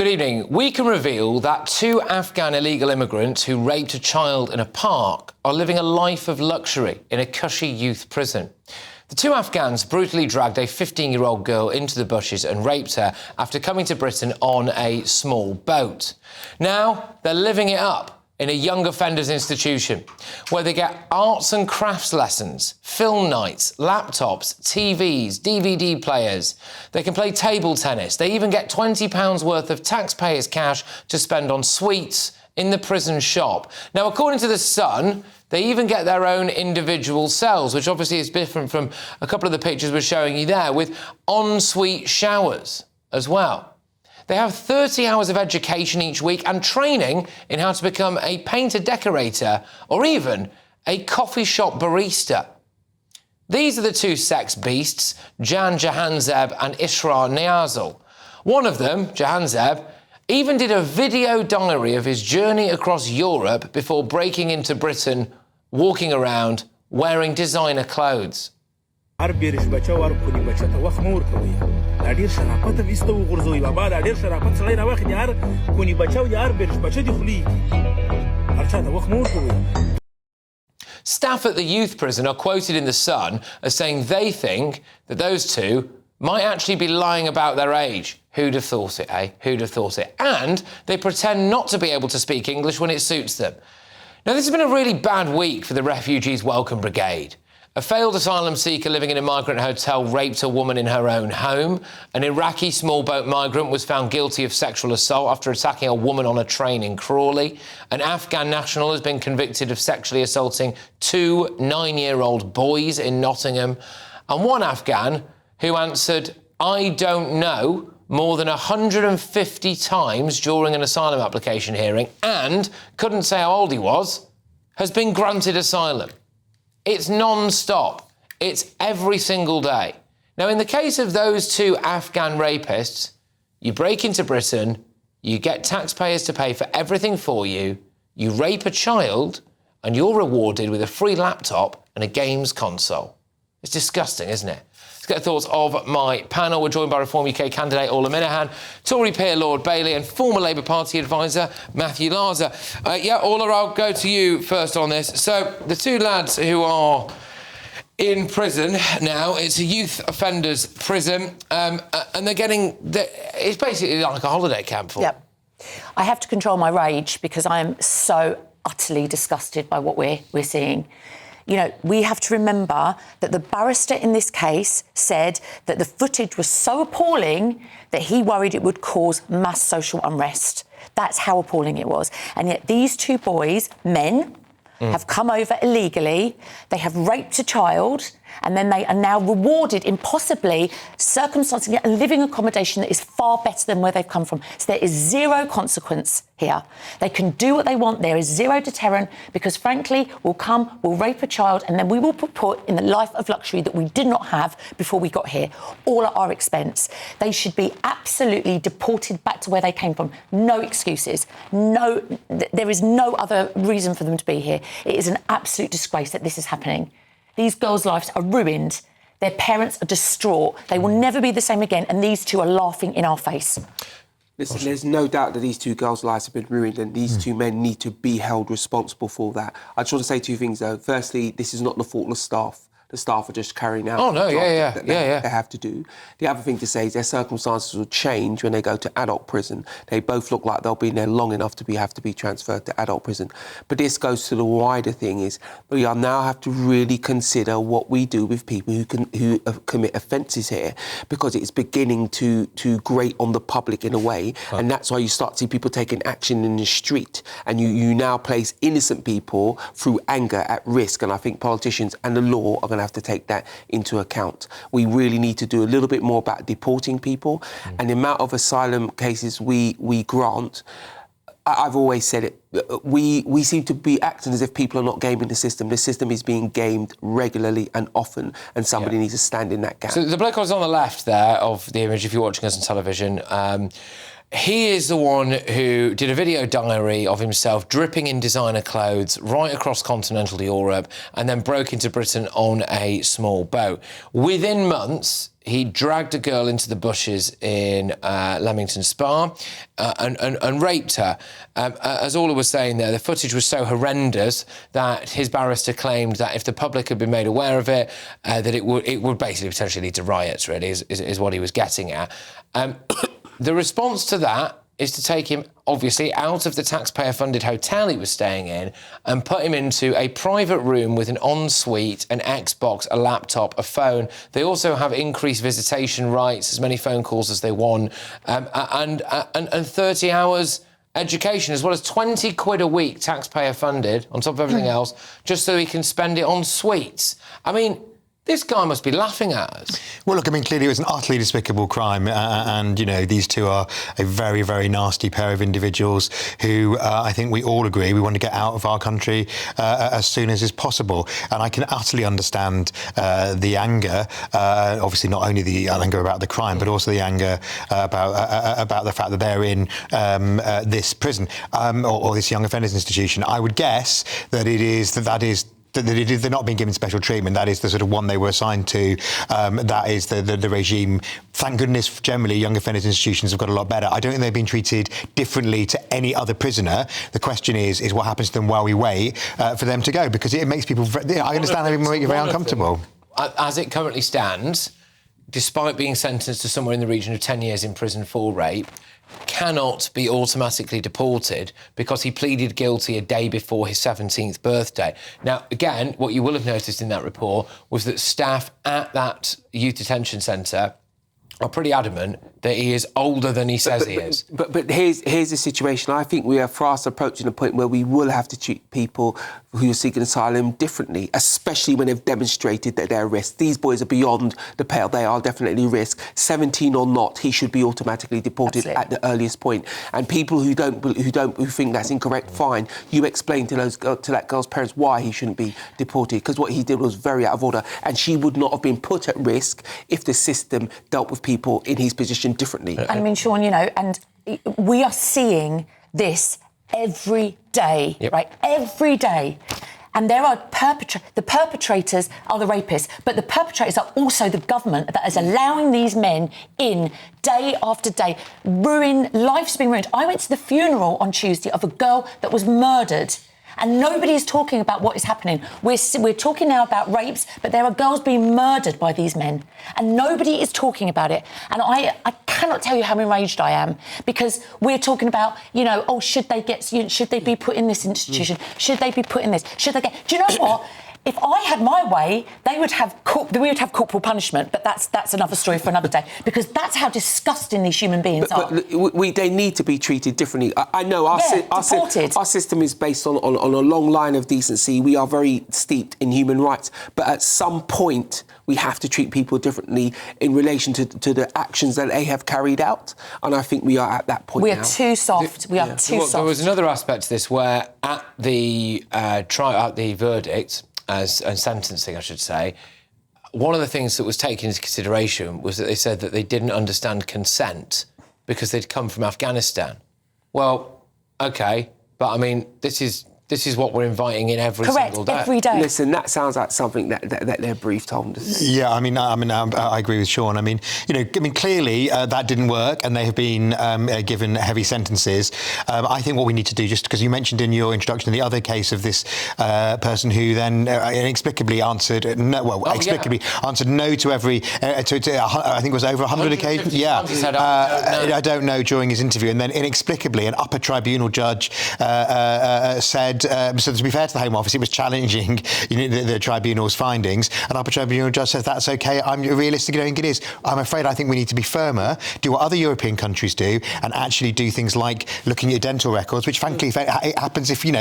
Good evening. We can reveal that 2 Afghan illegal immigrants who raped a child in a park are living a life of luxury in a cushy youth prison. The 2 Afghans brutally dragged a 15-year-old girl into the bushes and raped her after coming to Britain on a small boat. Now they're living it up in a young offenders institution where they get arts and crafts lessons, film nights, laptops, TVs, DVD players. They can play table tennis. They even get £20 worth of taxpayers' cash to spend on sweets in the prison shop. Now, according to The Sun, they even get their own individual cells, which obviously is different from a couple of the pictures we're showing you there, with ensuite showers as well. They have 30 hours of education each week and training in how to become a painter decorator or even a coffee shop barista. These are the 2 sex beasts, Jan Jahanzeb and Isra Niazal. One of them, Jahanzeb, even did a video diary of his journey across Europe before breaking into Britain, walking around wearing designer clothes. Staff at the youth prison are quoted in The Sun as saying they think that those 2 might actually be lying about their age. Who'd have thought it, eh? Who'd have thought it? And they pretend not to be able to speak English when it suits them. Now, this has been a really bad week for the Refugees Welcome Brigade. A failed asylum seeker living in a migrant hotel raped a woman in her own home. An Iraqi small boat migrant was found guilty of sexual assault after attacking a woman on a train in Crawley. An Afghan national has been convicted of sexually assaulting 2 9-year-old boys in Nottingham. And one Afghan who answered, "I don't know," more than 150 times during an asylum application hearing and couldn't say how old he was, has been granted asylum. It's non-stop. It's every single day. Now, in the case of those 2 Afghan rapists, you break into Britain, you get taxpayers to pay for everything for you, you rape a child, and you're rewarded with a free laptop and a games console. It's disgusting, isn't it? Let's get the thoughts of my panel. We're joined by Reform UK candidate Orla Minahan, Tory peer Lord Bailey and former Labour Party advisor Matthew Larzer. Orla, I'll go to you first on this. So the 2 lads who are in prison now, it's a youth offenders prison, and they're getting... It's basically like a holiday camp for them. Yep. I have to control my rage because I am so utterly disgusted by what we're seeing. You know, we have to remember that the barrister in this case said that the footage was so appalling that he worried it would cause mass social unrest. That's how appalling it was. And yet these 2 boys, men, have come over illegally, they have raped a child, and then they are now rewarded in possibly circumstances and living accommodation that is far better than where they've come from. So there is zero consequence here. They can do what they want. There is zero deterrent because, frankly, we'll rape a child and then we will be put in the life of luxury that we did not have before we got here, all at our expense. They should be absolutely deported back to where they came from. No excuses. No, there is no other reason for them to be here. It is an absolute disgrace that this is happening. These girls' lives are ruined. Their parents are distraught. They will never be the same again, and these 2 are laughing in our face. Listen, there's no doubt that these 2 girls' lives have been ruined and these 2 men need to be held responsible for that. I just want to say 2 things, though. Firstly, this is not the fault of staff. The staff are just carrying out the job that they have to do. The other thing to say is their circumstances will change when they go to adult prison. They both look like they'll be in there long enough to have to be transferred to adult prison. But this goes to the wider thing is we now have to really consider what we do with people who commit offences here, because it's beginning to grate on the public in a way, and that's why you start to see people taking action in the street, and you now place innocent people through anger at risk, and I think politicians and the law are going to have to take that into account. We really need to do a little bit more about deporting people, and the amount of asylum cases we grant. I've always said it, we seem to be acting as if people are not gaming the system. The system is being gamed regularly and often, and somebody needs to stand in that gap. So the bloke who's on the left there of the image, if you're watching us on television, he is the one who did a video diary of himself dripping in designer clothes right across continental Europe and then broke into Britain on a small boat. Within months, he dragged a girl into the bushes in Leamington Spa and raped her. As Orla was saying there, the footage was so horrendous that his barrister claimed that if the public had been made aware of it, that it would basically potentially lead to riots, really, is what he was getting at. The response to that is to take him, obviously, out of the taxpayer-funded hotel he was staying in and put him into a private room with an ensuite, an Xbox, a laptop, a phone. They also have increased visitation rights, as many phone calls as they want, and 30 hours education, as well as 20 quid a week taxpayer-funded, on top of everything else, just so he can spend it on sweets. I mean, this guy must be laughing at us. Well, look, I mean, clearly it was an utterly despicable crime, and, you know, these two are a very, very nasty pair of individuals who I think we all agree we want to get out of our country as soon as is possible. And I can utterly understand the anger, obviously not only the anger about the crime, but also the anger about the fact that they're in this prison or this young offenders institution. I would guess that they're not being given special treatment. That is the sort of one they were assigned to. That is the regime. Thank goodness, generally, young offenders institutions have got a lot better. I don't think they've been treated differently to any other prisoner. The question is what happens to them while we wait for them to go, because it makes people... I understand they make you very uncomfortable. As it currently stands, despite being sentenced to somewhere in the region of 10 years in prison for rape, cannot be automatically deported because he pleaded guilty a day before his 17th birthday. Now, again, what you will have noticed in that report was that staff at that youth detention centre are pretty adamant that he is older than he says he is. But here's the situation. I think we are fast approaching a point where we will have to treat people who are seeking asylum differently, especially when they've demonstrated that they're a risk. These boys are beyond the pale. They are definitely a risk. 17 or not, he should be automatically deported at the earliest point. And people who think that's incorrect, fine. You explain to that girl's parents why he shouldn't be deported, because what he did was very out of order, and she would not have been put at risk if the system dealt with people in his position differently. I mean, Sean, you know, and we are seeing this every day, right? Every day. And there are the perpetrators are the rapists, but the perpetrators are also the government that is allowing these men in day after day. Life's being ruined. I went to the funeral on Tuesday of a girl that was murdered. And nobody is talking about what is happening. We're talking now about rapes, but there are girls being murdered by these men, and nobody is talking about it. And I cannot tell you how enraged I am, because we're talking about, you know, oh, should they be put in this institution? Should they be put in this? Do you know what? If I had my way, we would have corporal punishment, but that's another story for another day, because that's how disgusting these human beings are. But they need to be treated differently. I know our system is based on a long line of decency. We are very steeped in human rights, but at some point we have to treat people differently in relation to the actions that they have carried out, and I think we are at that point now. We are too soft. There was another aspect to this where at the verdict, and sentencing, I should say, one of the things that was taken into consideration was that they said that they didn't understand consent because they'd come from Afghanistan. Well, OK, but, I mean, this is what we're inviting in every single day. Every day. Listen, that sounds like something that their brief told us. Yeah, I agree with Sean. I mean, clearly that didn't work, and they have been given heavy sentences. I think what we need to do, just because you mentioned in your introduction the other case of this person who then inexplicably answered answered no to every I think it was over 100 occasions. Yeah, I don't know during his interview, and then inexplicably an upper tribunal judge said. So to be fair to the Home Office, it was challenging the tribunal's findings. An upper tribunal judge says that's OK. I'm realistic. I think it is. I think we need to be firmer, do what other European countries do, and actually do things like looking at your dental records, which frankly it happens if you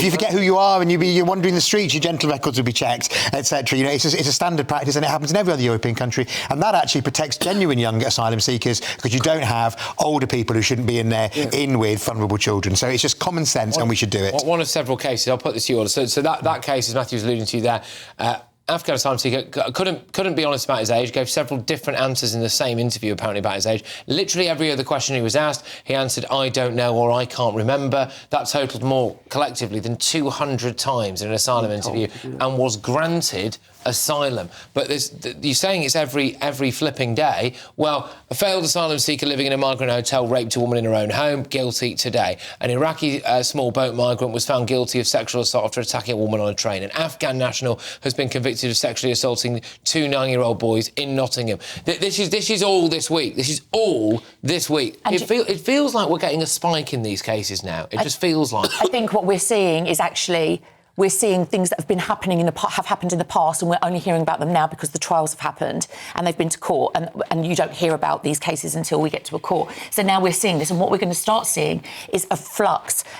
forget who you are and you're wandering the streets, your dental records will be checked, etc. It's a standard practice, and it happens in every other European country, and that actually protects genuine young asylum seekers, because you don't have older people who shouldn't be in there in with vulnerable children. So it's just common sense, and we should do it. One of several cases, I'll put this to you all. So that case, as Matthew was alluding to there, Afghan asylum seeker couldn't be honest about his age, gave several different answers in the same interview, apparently, about his age. Literally every other question he was asked, he answered, I don't know, or I can't remember. That totalled more collectively than 200 times in an asylum interview and was granted asylum. But you're saying it's every flipping day. Well, a failed asylum seeker living in a migrant hotel raped a woman in her own home, guilty today. An Iraqi small boat migrant was found guilty of sexual assault after attacking a woman on a train. An Afghan national has been convicted of sexually assaulting 2 9-year-old boys in Nottingham. This is all this week. This is all this week. It feels like we're getting a spike in these cases now. It just feels like. I think what we're seeing is actually we're seeing things that have been happening have happened in the past, and we're only hearing about them now because the trials have happened and they've been to court, and you don't hear about these cases until we get to a court. So now we're seeing this, and what we're going to start seeing is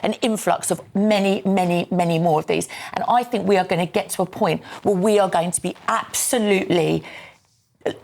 an influx of many, many, many more of these. And I think we are going to get to a point where we are going to be absolutely,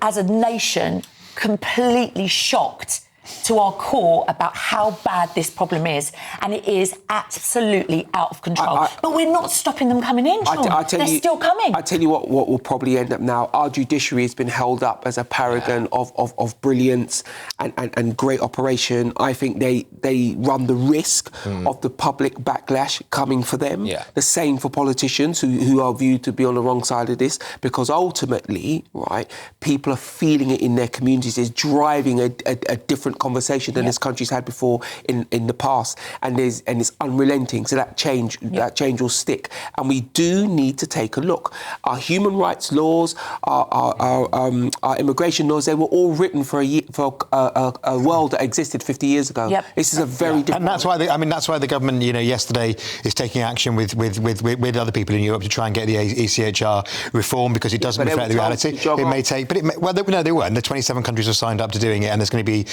as a nation, completely shocked to our core about how bad this problem is, and it is absolutely out of control. But we're not stopping them coming in, Sean. They're still coming. I tell you what will probably end up now. Our judiciary has been held up as a paragon of brilliance and great operation. I think they run the risk of the public backlash coming for them. Yeah. The same for politicians who are viewed to be on the wrong side of this, because ultimately, right, people are feeling it in their communities. It's driving a different conversation than this country's had before in the past, and it's unrelenting. So that change will stick, and we do need to take a look. Our human rights laws, our immigration laws, they were all written for a world that existed 50 years ago. Yep. This is a very different. And that's why the government, yesterday is taking action with other people in Europe to try and get the ECHR reform, because it doesn't reflect the reality. It may take, they weren't. The 27 countries have signed up to doing it, and there's going to be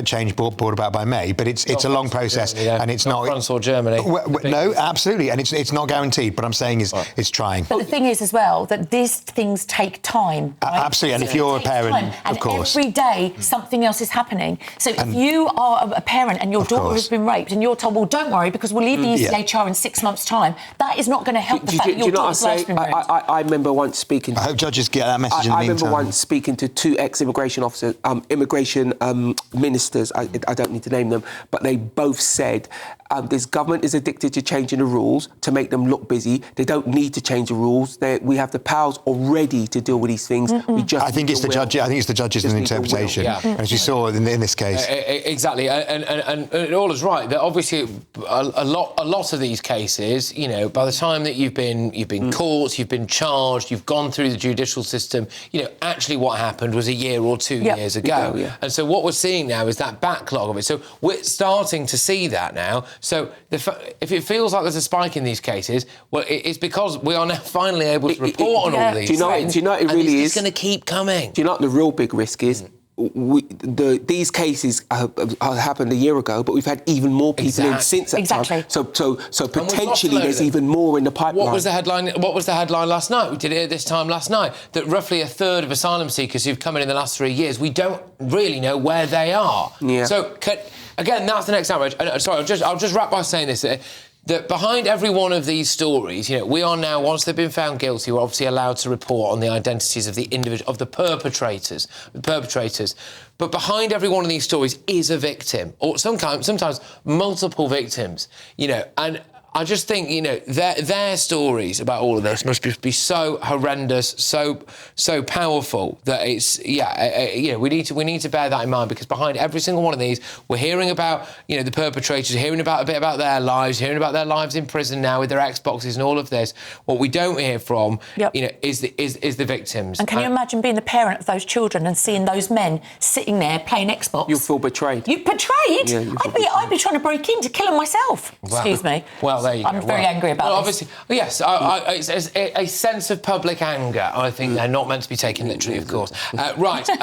change brought about by May, but it's a long process, and it's not France or Germany. No, absolutely, and it's not guaranteed. But I'm saying it's trying. But the thing is as well that these things take time. Right? Absolutely, and if you're a parent, of course, every day something else is happening. So if you are a parent and your daughter has been raped, and you're told, well, don't worry because we'll leave the ECHR in 6 months' time, that is not going to help the fact that your daughter's life's been raped. I remember once speaking. I hope judges get that message in the meantime. I remember once speaking to 2 ex-immigration officers, immigration ministers, I don't need to name them, but they both said this government is addicted to changing the rules to make them look busy. They don't need to change the rules. We have the powers already to deal with these things. I think it's the judges in the interpretation, as you saw in this case. Exactly, and all is right. That obviously a lot of these cases, by the time that you've been caught, you've been charged, you've gone through the judicial system, actually what happened was a year or 2 years ago. And so what we're seeing now is that backlog of it. So we're starting to see that now. So if it feels like there's a spike in these cases, well, it's because we are now finally able to report on all these things. Do you know it really is? It's going to keep coming. Do you know what the real big risk is? These cases happened a year ago, but we've had even more people in since that time. So potentially there's even more in the pipeline. What was the headline last night? We did it at this time last night, that roughly a third of asylum seekers who've come in the last 3 years, we don't really know where they are. Yeah. So again, that's the next outrage. Sorry, I'll just wrap by saying this. That behind every one of these stories, we are now, once they've been found guilty, we're obviously allowed to report on the identities of the individual, of the perpetrators. But behind every one of these stories is a victim, or sometimes multiple victims, and I just think, their stories about all of this must just be so horrendous, so powerful that it's, we need to bear that in mind, because behind every single one of these, we're hearing about, the perpetrators, hearing about a bit about their lives, hearing about their lives in prison now with their Xboxes and all of this. What we don't hear from, is the victims. And can you imagine being the parent of those children and seeing those men sitting there playing Xbox? You'll feel betrayed. You betrayed? Yeah, I'd be trying to break in to kill them myself. Excuse me. Well, there you go. I'm very angry about this. Obviously, yes, it's a sense of public anger. I think they're not meant to be taken literally, of course. Right.